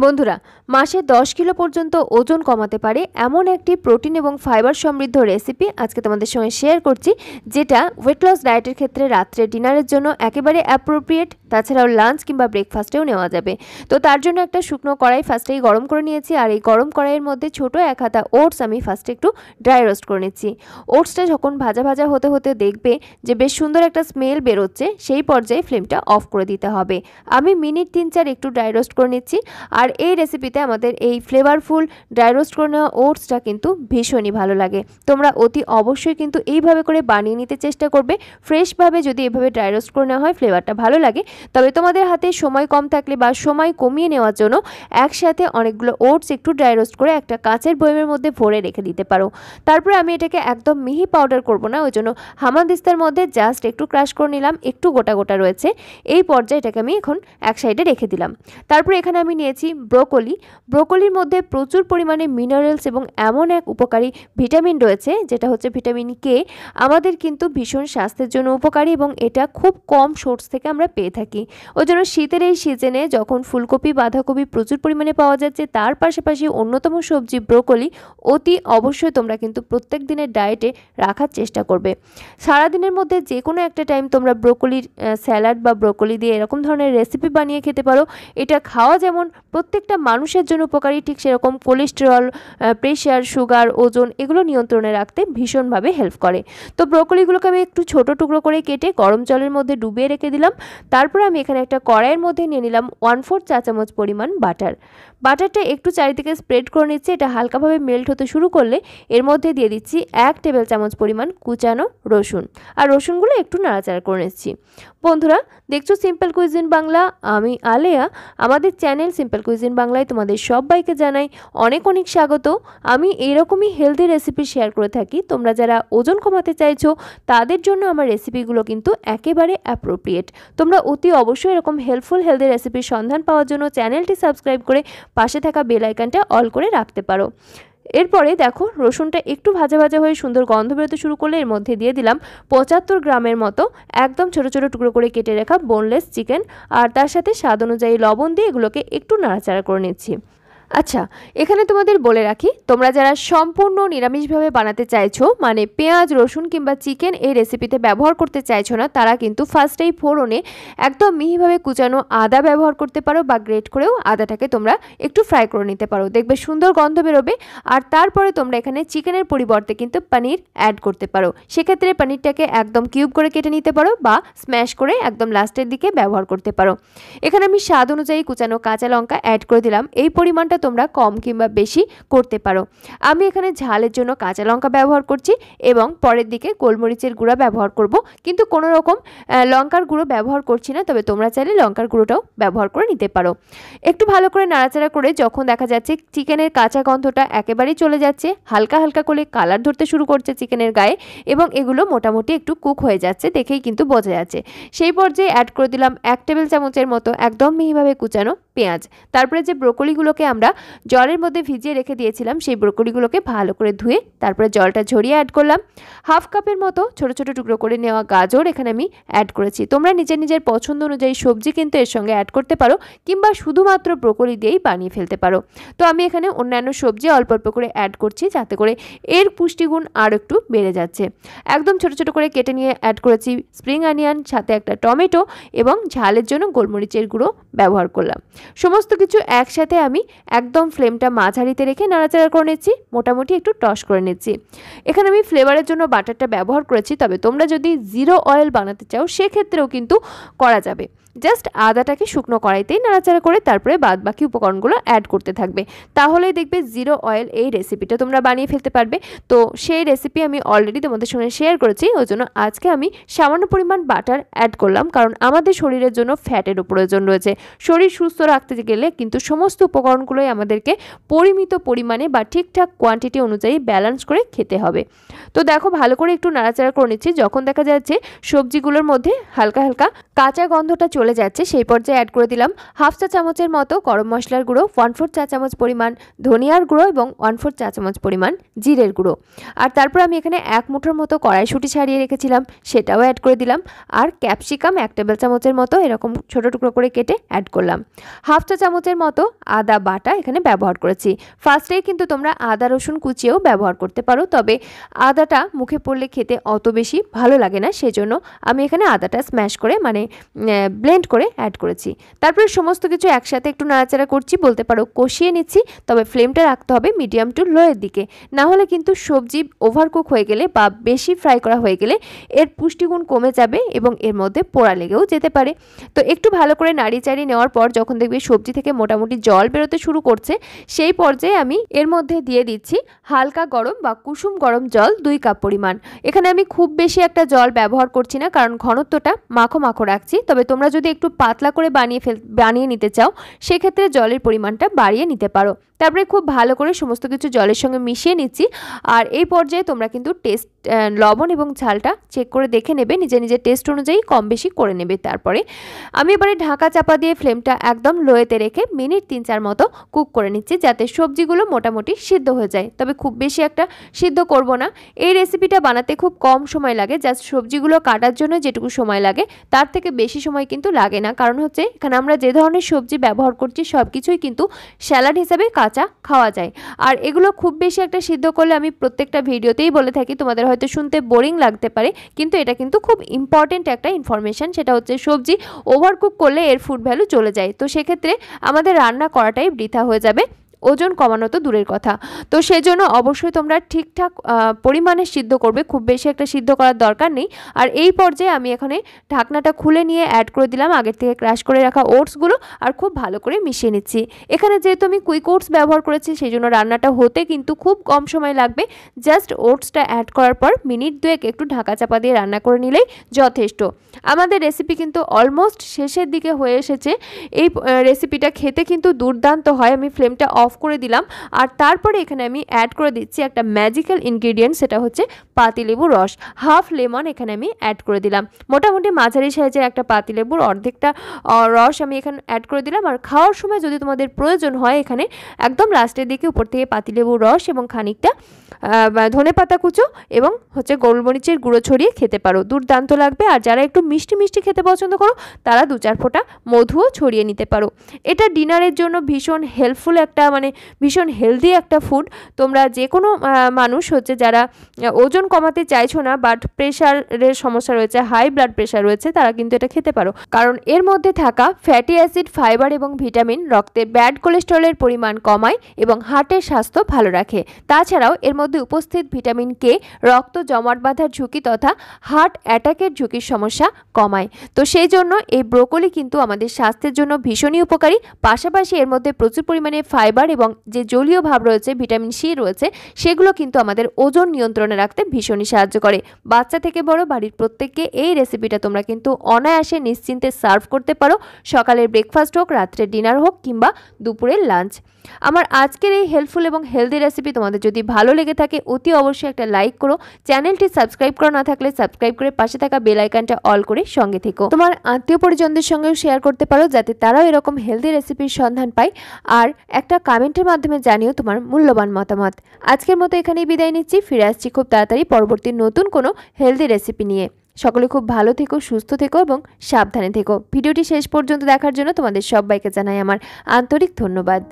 বন্ধুরা, মাসে 10 কিলো পর্যন্ত ওজন কমাতে পারে এমন একটি প্রোটিন এবং ফাইবার সমৃদ্ধ রেসিপি আজকে তোমাদের সঙ্গে শেয়ার করছি, যেটা ওয়েট লস ডায়েটের ক্ষেত্রে রাত্রে ডিনারের জন্য একেবারে অ্যাপ্রোপ্রিয়েট। তাছাড়াও লাঞ্চ কিংবা ব্রেকফাস্টেও নেওয়া যাবে। তো তার জন্য একটা শুকনো কড়াই ফার্স্টেই গরম করে নিয়েছি, আর এই গরম কড়াইয়ের মধ্যে ছোট এক হাতা ওটস আমি ফার্স্টে একটু ড্রাই রোস্ট করে নিচ্ছি। ওটসটা যখন ভাজা ভাজা হতে হতে দেখবে যে বেশ সুন্দর একটা স্মেল বেরোচ্ছে, সেই পর্যায়ে ফ্লেমটা অফ করে দিতে হবে। আমি মিনিট 3-4 একটু ড্রাই রোস্ট করে নিচ্ছি। আর এই রেসিপিতে আমাদের এই ফ্লেভারফুল ড্রাই রোস্ট করে নেওয়া ওটসটা কিন্তু ভীষণই ভালো লাগে। তোমরা অতি অবশ্যই কিন্তু এইভাবে করে বানিয়ে নিতে চেষ্টা করবে। ফ্রেশভাবে যদি এভাবে ড্রাই রোস্ট করে নেওয়া হয় ফ্লেভারটা ভালো লাগে। তবে তোমাদের হাতে সময় কম থাকলে বা সময় কমিয়ে নেওয়ার জন্য একসাথে অনেকগুলো ওটস একটু ড্রাই রোস্ট করে একটা কাঁচের বয়মের মধ্যে ভরে রেখে দিতে পারো। তারপরে আমি এটাকে একদম মিহি পাউডার করব না, ওই জন্য হামানদিস্তার মধ্যে জাস্ট একটু ক্রাশ করে নিলাম, একটু গোটা গোটা রয়েছে। এই পর্যায়ে এটাকে আমি এখন এক সাইডে রেখে দিলাম। তারপরে এখানে আমি নিয়েছি ব্রোকলির মধ্যে প্রচুর পরিমাণে মিনারেলস এবং এমন এক উপকারী ভিটামিন রয়েছে যেটা হচ্ছে ভিটামিন কে। আমাদের কিন্তু ভীষণ স্বাস্থ্যের জন্য উপকারী এবং এটা খুব কম সোর্স থেকে আমরা পেয়ে থাকি। ওই জন্য শীতের এই সিজনে যখন ফুলকপি বাঁধাকপি প্রচুর পরিমাণে পাওয়া যাচ্ছে, তার পাশাপাশি অন্যতম সবজি ব্রোকলি অতি অবশ্যই তোমরা কিন্তু প্রত্যেক দিনের ডায়েটে রাখার চেষ্টা করবে। সারাদিনের মধ্যে যে কোনো একটা টাইম তোমরা ব্রোকলির স্যালাড বা ব্রোকলি দিয়ে এরকম ধরনের রেসিপি বানিয়ে খেতে পারো। এটা খাওয়া যেমন প্রত্যেকটা মানুষের জন্য উপকারী, ঠিক সেরকম কোলেস্টেরল, প্রেশার, সুগার, ওজন এগুলো নিয়ন্ত্রণে রাখতে ভীষণভাবে হেল্প করে। তো ব্রোকলিগুলোকে আমি একটু ছোট টুকরো করে কেটে গরম জলের মধ্যে ডুবিয়ে রেখে দিলাম। তারপরে আমি এখানে একটা কড়াইয়ের মধ্যে নিয়ে নিলাম 1/4 চা চামচ পরিমাণ বাটারটা একটু চারিদিকে স্প্রেড করে নিচ্ছি। এটা হালকাভাবে মেল্ট হতে শুরু করলে এর মধ্যে দিয়ে দিচ্ছি 1 টেবিল চামচ পরিমাণ কুচানো রসুন, আর রসুনগুলো একটু নাড়াচাড়া করে নিচ্ছি। বন্ধুরা, দেখছো সিম্পল কুইজিন বাংলা, আমি আলেয়া। আমাদের চ্যানেল সিম্পল কুইজিন বাংলায় তোমাদের সবাইকে জানাই অনেক অনেক স্বাগত। আমি এরকমই হেলদি রেসিপি শেয়ার করে থাকি। তোমরা যারা ওজন কমাতে চাইছো তাদের জন্য আমার রেসিপিগুলো কিন্তু একেবারে অ্যাপ্রোপ্রিয়েট। তোমরা অতি অবশ্যই এরকম হেল্পফুল হেলদি রেসিপির সন্ধান পাওয়ার জন্য চ্যানেলটি সাবস্ক্রাইব করে পাশে থাকা বেল আইকনটা অল করে রাখতে পারো। এরপরে দেখো রসুনটা একটু ভাজা ভাজা হয়ে সুন্দর গন্ধ বেরোতে শুরু করলে এর মধ্যে দিয়ে দিলাম 75 গ্রামের মতো একদম ছোট ছোট টুকরো করে কেটে রাখা বোনলেস চিকেন, আর তার সাথে স্বাদ অনুযায়ী লবণ দিয়ে এগুলোকে একটু নাড়াচাড়া করে নিচ্ছি। আচ্ছা, এখানে তোমাদের বলে রাখি, তোমরা যারা সম্পূর্ণ নিরামিষভাবে বানাতে চাইছো, মানে পেঁয়াজ রসুন কিংবা চিকেন এই রেসিপিতে ব্যবহার করতে চাইছো না, তারা কিন্তু ফার্স্টেই ফোড়নে একদম মিহিভাবে কুচানো আদা ব্যবহার করতে পারো, বা গ্রেট করেও আদাটাকে তোমরা একটু ফ্রাই করে নিতে পারো, দেখবে সুন্দর গন্ধ বেরোবে। আর তারপরে তোমরা এখানে চিকেনের পরিবর্তে কিন্তু পনির অ্যাড করতে পারো। সেক্ষেত্রে পনিরটাকে একদম কিউব করে কেটে নিতে পারো বা স্ম্যাশ করে একদম লাস্টের দিকে ব্যবহার করতে পারো। এখানে আমি স্বাদ অনুযায়ী কুচানো কাঁচা লঙ্কা অ্যাড করে দিলাম। এই পরিমাণটা তোমরা কম কিংবা বেশি করতে পারো। আমি এখানে ঝালের জন্য কাঁচা লঙ্কা ব্যবহার করছি এবং পরের দিকে গোলমরিচের গুঁড়া ব্যবহার করব, কিন্তু কোনো রকম লঙ্কার গুঁড়ো ব্যবহার করছি না। তবে তোমরা চাইলে লঙ্কার গুঁড়োটাও ব্যবহার করে নিতে পারো। একটু ভালো করে নাড়াচাড়া করে যখন দেখা যাচ্ছে চিকেনের কাঁচা গন্ধটা একেবারেই চলে যাচ্ছে, হালকা হালকা করে কালার ধরতে শুরু করছে চিকেনের গায়ে এবং এগুলো মোটামুটি একটু কুক হয়ে যাচ্ছে, দেখেই কিন্তু বোঝা যাচ্ছে, সেই পর্যায়ে অ্যাড করে দিলাম 1 টেবিল চামচের মতো একদম মিহিভাবে কুচানো পেঁয়াজ। তারপরে যে ব্রোকলিগুলোকে আমরা জলের মধ্যে ভিজিয়ে রেখে দিয়েছিলাম, সেই ব্রোকলিগুলোকে ভালো করে ধুয়ে তারপরে জলটা ঝরিয়ে অ্যাড করলাম। 1/2 কাপের মতো ছোট ছোট টুকরো করে নেওয়া গাজর এখানে আমি অ্যাড করেছি। তোমরা নিজের পছন্দ অনুযায়ী সবজি কিন্তু এর সঙ্গে অ্যাড করতে পারো, কিংবা শুধুমাত্র ব্রোকলি দিয়েই বানিয়ে ফেলতে পারো। তো আমি এখানে অন্যান্য সবজি অল্প অল্প করে অ্যাড করছি, যাতে করে এর পুষ্টিগুণ আরও একটু বেড়ে যাচ্ছে। একদম ছোট ছোট করে কেটে নিয়ে অ্যাড করেছি স্প্রিং অনিয়ন, সাথে একটা টমেটো এবং ঝালের জন্য গোলমরিচের গুঁড়ো ব্যবহার করলাম। সমস্ত কিছু একসাথে আমি একদম ফ্লেমটা মাঝারিতে রেখে নাড়াচাড়া করে নিচ্ছি, মোটামুটি একটু টস করে নিচ্ছি। এখানে আমি ফ্লেভারের জন্য বাটারটা ব্যবহার করেছি, তবে তোমরা যদি জিরো অয়েল বানাতে চাও সেক্ষেত্রেও কিন্তু করা যাবে। জাস্ট আদাটাকে শুকনো কড়াইতেই নাড়াচাড়া করে তারপরে বাদ বাকি উপকরণগুলো অ্যাড করতে থাকবে, তাহলেই দেখবে জিরো অয়েল এই রেসিপিটা তোমরা বানিয়ে ফেলতে পারবে। তো সেই রেসিপি আমি অলরেডি তোমাদের সঙ্গে শেয়ার করেছি, ওই জন্য আজকে আমি সামান্য পরিমাণ বাটার অ্যাড করলাম, কারণ আমাদের শরীরের জন্য ফ্যাটেরও প্রয়োজন রয়েছে। শরীর সুস্থ রাখতে গেলে কিন্তু সমস্ত উপকরণগুলোই আমাদেরকে পরিমিত পরিমাণে বা ঠিকঠাক কোয়ান্টিটি অনুযায়ী ব্যালেন্স করে খেতে হবে। তো দেখো ভালো করে একটু নাড়াচাড়া করে নিচ্ছি। যখন দেখা যাচ্ছে সবজিগুলোর মধ্যে হালকা হালকা কাঁচা গন্ধটা চলে যাচ্ছে সেই পর্যায়ে অ্যাড করে দিলাম হাফ চা চামচের মতো গরম মশলার গুঁড়ো, 1/4 চা চামচ পরিমাণ ধনিয়ার গুঁড়ো এবং 1/4 চা চামচ পরিমাণ জিরের গুঁড়ো। আর তারপর আমি এখানে 1 মুঠোর মতো কড়াইশুঁটি ছাড়িয়ে রেখেছিলাম সেটাও অ্যাড করে দিলাম। আর ক্যাপসিকাম 1 টেবিল চামচের মতো এরকম ছোট টুকরো করে কেটে অ্যাড করলাম। হাফ চা চামচের মতো আদা বাটা এখানে ব্যবহার করেছি। ফার্স্টেই কিন্তু তোমরা আদা রসুন কুচিয়েও ব্যবহার করতে পারো, তবে আদাটা মুখে পড়লে খেতে অত বেশি ভালো লাগে না, সেজন্য আমি এখানে আদাটা স্ম্যাশ করে মানে ব্লেন্ড করে অ্যাড করেছি। তারপরে সমস্ত কিছু একসাথে একটু নাড়াচাড়া করছি, বলতে পারো কষিয়ে নিচ্ছি, তবে ফ্লেমটা রাখতে হবে মিডিয়াম টু লোয়ের দিকে, না হলে কিন্তু সবজি ওভারকুক হয়ে গেলে বা বেশি ফ্রাই করা হয়ে গেলে এর পুষ্টিগুণ কমে যাবে এবং এর মধ্যে পোড়া লেগেও যেতে পারে। তো একটু ভালো করে নাড়িয়ে চাড়িয়ে নেওয়ার পর যখন দেখবে সবজি থেকে মোটামুটি জল বেরোতে শুরু করছে সেই পর্যায়ে আমি এর মধ্যে দিয়ে দিচ্ছি হালকা গরম বা কুসুম গরম জল 2 কাপ পরিমাণ। এখানে আমি খুব বেশি একটা জল ব্যবহার করছি না, কারণ ঘনত্বটা মাখো মাখো রাখছি, তবে তোমরা যদি একটু পাতলা করে বানিয়ে নিতে চাও সেক্ষেত্রে জলের পরিমাণটা বাড়িয়ে নিতে পারো। তারপরে খুব ভালো করে সমস্ত কিছু জলের সঙ্গে মিশিয়ে নিচ্ছি। আর এই পর্যায়ে তোমরা কিন্তু লবণ এবং ঝালটা চেক করে দেখে নেবে, নিজের টেস্ট অনুযায়ী কম বেশি করে নেবে। তারপরে আমি এবারে ঢাকা চাপা দিয়ে ফ্লেমটা একদম লোয়েতে রেখে মিনিট 3-4 মতো কুক করে নিচ্ছি, যাতে সবজিগুলো মোটামুটি সিদ্ধ হয়ে যায়, তবে খুব বেশি একটা সিদ্ধ করব না। এই রেসিপিটা বানাতে খুব কম সময় লাগে, জাস্ট সবজিগুলো কাটার জন্য যেটুকু সময় লাগে তার থেকে বেশি সময় কিন্তু লাগে না, কারণ হচ্ছে এখানে আমরা যে ধরনের সবজি ব্যবহার করছি সব কিছুই কিন্তু স্যালাড হিসেবে কাঁচা খাওয়া যায়। আর এগুলো খুব বেশি একটা সিদ্ধ করলে আমি প্রত্যেকটা ভিডিওতেই বলে থাকি, তোমাদের হয়তো শুনতে বোরিং লাগতে পারে, কিন্তু এটা কিন্তু খুব ইম্পর্টেন্ট একটা ইনফরমেশন, সেটা হচ্ছে সবজি ওভারকুক করলে এর ফুড ভ্যালু চলে যায়, তো সেক্ষেত্রে আমাদের রান্না করাটাই বৃথা হয়ে যাবে, ওজন কমানো তো দূরের কথা। তো সেজন্য অবশ্যই তোমরা ঠিকঠাক পরিমাণে সিদ্ধ করবে, খুব বেশি একটা সিদ্ধ করার দরকার নেই। আর এই পর্যায়ে আমি এখানে ঢাকনাটা খুলে নিয়ে অ্যাড করে দিলাম আগের থেকে ক্রাশ করে রাখা ওটসগুলো, আর খুব ভালো করে মিশিয়ে নিচ্ছি। এখানে যেহেতু আমি কুইক ওটস ব্যবহার করেছি সেই জন্য রান্নাটা হতে কিন্তু খুব কম সময় লাগবে। জাস্ট ওটসটা অ্যাড করার পর মিনিট 2 একটু ঢাকা চাপা দিয়ে রান্না করে নিলেই যথেষ্ট। আমাদের রেসিপি কিন্তু অলমোস্ট শেষের দিকে হয়ে এসেছে। এই রেসিপিটা খেতে কিন্তু দুর্দান্ত হয়। আমি ফ্লেমটা অফ করে দিলাম, আর তারপরে এখানে আমি অ্যাড করে দিচ্ছি একটা ম্যাজিক্যাল ইনগ্রেডিয়েন্ট, সেটা হচ্ছে পাতিলেবুর রস। হাফ লেমন এখানে আমি অ্যাড করে দিলাম, মোটামুটি মাঝারি সাইজের একটা পাতিলেবুর অর্ধেকটা রস আমি এখানে অ্যাড করে দিলাম। আর খাওয়ার সময় যদি তোমাদের প্রয়োজন হয় এখানে একদম লাস্টের দিকে উপর থেকে পাতিলেবুর রস এবং খানিকটা ধনেপাতা কুচো এবং হচ্ছে গোলমরিচের গুঁড়ো ছড়িয়ে খেতে পারো, দুর্দান্ত লাগবে। আর যারা একটু মিষ্টি মিষ্টি খেতে পছন্দ করো তারা 2-4 ফোঁটা মধুও ছড়িয়ে নিতে পারো। এটা ডিনারের জন্য ভীষণ হেল্পফুল একটা ভীষণ হেলদি একটা ফুড। তোমরা যে কোনো মানুষ হচ্ছে যারা ওজন কমাতে চাইছো না বাট প্রেশারের সমস্যা রয়েছে, হাই ব্লাড প্রেশার রয়েছে, তারা কিন্তু এটা খেতে পারো, কারণ এর মধ্যে থাকা ফ্যাটি অ্যাসিড, ফাইবার এবং ভিটামিন রক্তে ব্যাড কোলেস্টেরলের পরিমাণ কমায় এবং হার্টের স্বাস্থ্য ভালো রাখে। তাছাড়াও এর মধ্যে উপস্থিত ভিটামিন কে রক্ত জমাট বাঁধার ঝুঁকি তথা হার্ট অ্যাটাকের ঝুঁকির সমস্যা কমায়। তো সেই জন্য এই ব্রোকলি কিন্তু আমাদের স্বাস্থ্যের জন্য ভীষণই উপকারী। পাশাপাশি এর মধ্যে প্রচুর পরিমাণে ফাইবার এবং যে জলীয় ভাব রয়েছে, ভিটামিন সি রয়েছে, সেগুলো কিন্তু আমাদের ওজন নিয়ন্ত্রণে রাখতে ভীষণই সাহায্য করে। বাচ্চা থেকে বড় বাড়ির প্রত্যেককে এই রেসিপিটা তোমরা কিন্তু অনায়াসে নিশ্চিন্তে সার্ভ করতে পারো, সকালের ব্রেকফাস্ট হোক, রাত্রে ডিনার হোক কিংবা দুপুরের লাঞ্চ। আমার আজকের এই হেল্পফুল এবং হেলদি রেসিপি তোমাদের যদি ভালো লেগে থাকে অতি অবশ্যই একটা লাইক করো। চ্যানেলটি সাবস্ক্রাইব করা না থাকলে সাবস্ক্রাইব করে পাশে থাকা বেল আইকনটা অল করে সঙ্গে থেকো। তোমার আত্মীয় পরিজনদের সঙ্গেও শেয়ার করতে পারো যাতে তারাও এরকম হেলদি রেসিপির সন্ধান পায়। আর একটা কমেন্টের মাধ্যমে জানিও তোমার মূল্যবান মতামত। আজকের মতো এখানেই বিদায় নিচ্ছি, ফিরে আসছি খুব তাড়াতাড়ি পরবর্তী নতুন কোনো হেলদি রেসিপি নিয়ে। সকলে খুব ভালো থেকো, সুস্থ থেকো এবং সাবধানে থেকো। ভিডিওটি শেষ পর্যন্ত দেখার জন্য তোমাদের সবাইকে জানাই আমার আন্তরিক ধন্যবাদ।